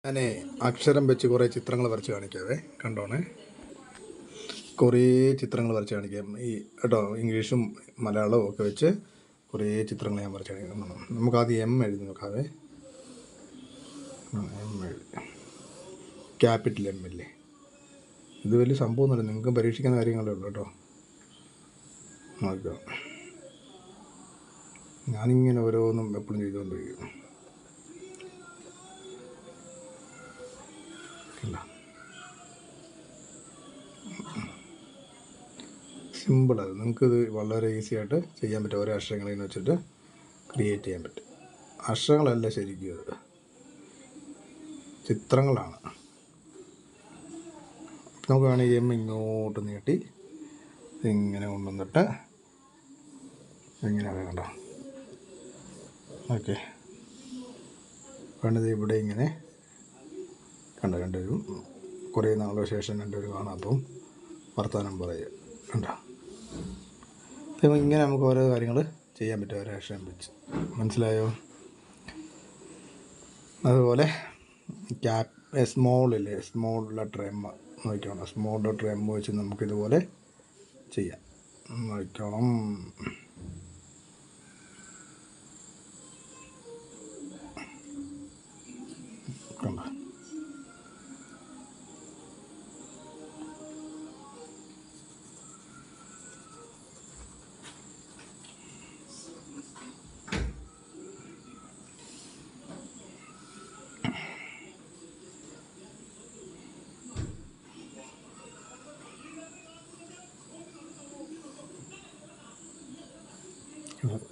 ഞാൻ അക്ഷരം വെച്ച് കുറേ ചിത്രങ്ങൾ വരച്ച് കാണിക്കാവേ, കണ്ടോണേ. കുറേ ചിത്രങ്ങൾ വരച്ച് കാണിക്കാം. കേട്ടോ, ഇംഗ്ലീഷും മലയാളവും ഒക്കെ വെച്ച് കുറേ ചിത്രങ്ങൾ ഞാൻ വരച്ച് കാണിക്കാം. നമുക്കാദ്യം എം എഴുതി നോക്കാവേ. എം എഴുതി, ക്യാപിറ്റൽ എം ഇല്ലേ. ഇത് വലിയ സംഭവമൊന്നുമില്ല, നിങ്ങൾക്ക് പരീക്ഷിക്കുന്ന കാര്യങ്ങളേ ഉള്ളൂ കേട്ടോ. നോക്കുക, ഞാനിങ്ങനെ ഓരോന്നും എപ്പോഴും ചെയ്തുകൊണ്ടിരിക്കും. സിമ്പിളാണ്, നിങ്ങൾക്കിത് വളരെ ഈസി ആയിട്ട് ചെയ്യാൻ പറ്റും. ഓരോ അക്ഷരങ്ങളിങ്ങനെ വെച്ചിട്ട് ക്രിയേറ്റ് ചെയ്യാൻ പറ്റും. അക്ഷരങ്ങളല്ല ശരിക്കും, ഇത് ചിത്രങ്ങളാണ്. നമുക്ക് വേണമെങ്കിൽ എം ഇങ്ങോട്ട് നീട്ടി ഇങ്ങനെ കൊണ്ടുവന്നിട്ട് ഇങ്ങനെ വേണ്ട. ഓക്കെ, വേണ്ടത് ഇവിടെ ഇങ്ങനെ കണ്ട. രണ്ടുപേരും കുറേ നാളുകൾക്ക് ശേഷം രണ്ടുപേരും കാണാത്തതും വർത്തമാനം പറയുക കണ്ട. അപ്പം ഇങ്ങനെ നമുക്ക് ഓരോ കാര്യങ്ങൾ ചെയ്യാൻ പറ്റും ഓരോ അക്ഷരം വെച്ച്. മനസ്സിലായോ? അതുപോലെ സ്മോളില്ലേ, സ്മോൾ ലെറ്റർ എം നോക്കണം. സ്മോൾ ലെറ്റർ എം വെച്ച് നമുക്കിതുപോലെ ചെയ്യാം. നോക്കണം. കണ്ട,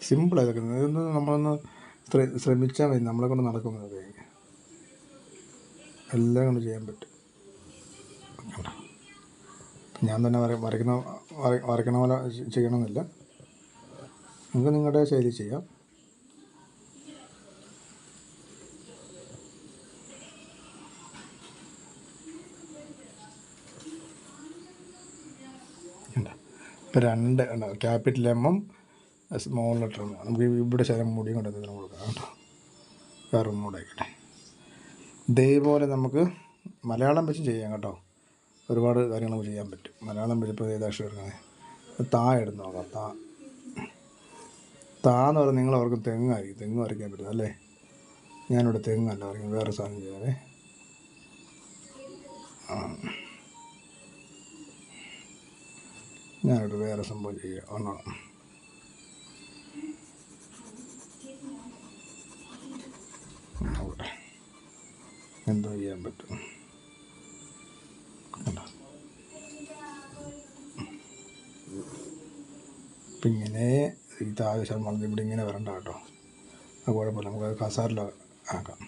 സിമ്പിളാണ് ഇതൊക്കെ. ഇതൊന്ന് നമ്മളൊന്ന് ശ്രമിച്ചാൽ മതി, നമ്മളെ കൊണ്ട് നടക്കുന്നത്. എല്ലാം കൊണ്ട് ചെയ്യാൻ പറ്റും. ഞാൻ തന്നെ വരയ്ക്കണ പോലെ ചെയ്യണമെന്നില്ല, നിങ്ങൾക്ക് നിങ്ങളുടെ ശൈലി ചെയ്യാം. ഇപ്പം രണ്ട് ക്യാപിറ്റൽ എമ്മും സ്മോൾ ലെറ്ററും. നമുക്ക് ഇവിടെ ശരം മുടിയും കൊണ്ട് എന്തെങ്കിലും കൊടുക്കാം കേട്ടോ. വേറെ ഒന്നും ആയിക്കട്ടെ. ഇതേപോലെ നമുക്ക് മലയാളം വെച്ച് ചെയ്യാം കേട്ടോ. ഒരുപാട് കാര്യങ്ങൾ നമുക്ക് ചെയ്യാൻ പറ്റും മലയാളം വെച്ച്. ഇപ്പോൾ ഏതാക്ഷരം എടുക്കുന്നത്, താ എടുത്ത് നോക്കാം. താ എന്ന് പറഞ്ഞാൽ നിങ്ങൾ അവർക്ക് തെങ്ങായിരിക്കും, തെങ്ങ് വരയ്ക്കാൻ പറ്റും അല്ലേ. ഞാനിവിടെ തെങ്ങല്ല വരയ്ക്കുന്നത്, വേറെ സാധനം ചെയ്യാതെ. ഞാനിവിടെ വേറെ സംഭവം ചെയ്യാം. ഒന്നാണ് അവിടെ എന്തോ ചെയ്യാൻ പറ്റും. അപ്പം ഇങ്ങനെ ഈ താഴെ വളർന്ന് ഇവിടെ ഇങ്ങനെ വരണ്ട കേട്ടോ. അത് കുഴപ്പമില്ല, നമുക്ക് കസാരയിൽ ആക്കാം.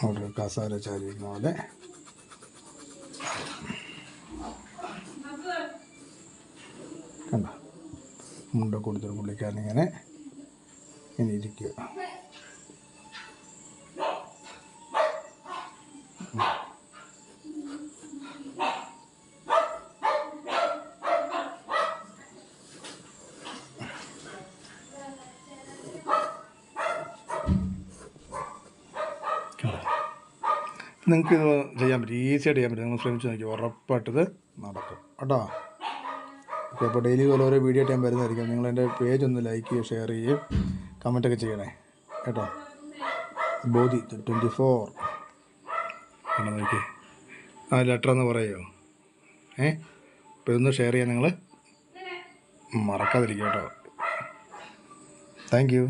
അവിടെ കസാര ചാരിക്കുന്ന പോലെ കണ്ട. മുണ്ട കൊടുത്തൊരു പുള്ളിക്കാരനിങ്ങനെ ഇങ്ങനെ ഇരിക്കുക. നിങ്ങൾക്കിത് ചെയ്യാൻ പറ്റും, ഈസിയായിട്ട് ചെയ്യാൻ പറ്റും. നിങ്ങൾ ശ്രമിച്ച് നോക്കി, ഉറപ്പായിട്ടത് നടക്കും കേട്ടോ. ഓക്കെ, അപ്പോൾ ഡെയിലി ഓരോ വീഡിയോ ആയിട്ട് ഞാൻ വരുന്നതായിരിക്കും. നിങ്ങളെൻ്റെ പേജ് ഒന്ന് ലൈക്ക് ചെയ്യുകയും ഷെയർ ചെയ്യുകയും കമൻറ്റൊക്കെ ചെയ്യണേ കേട്ടോ. ബോധി 24 കണ്ടോ, നോക്കി ആ ലെറ്റർ എന്ന് പറയുമോ. അപ്പോൾ ഇതൊന്ന് ഷെയർ ചെയ്യാൻ നിങ്ങൾ മറക്കാതിരിക്കുക കേട്ടോ. Thank you.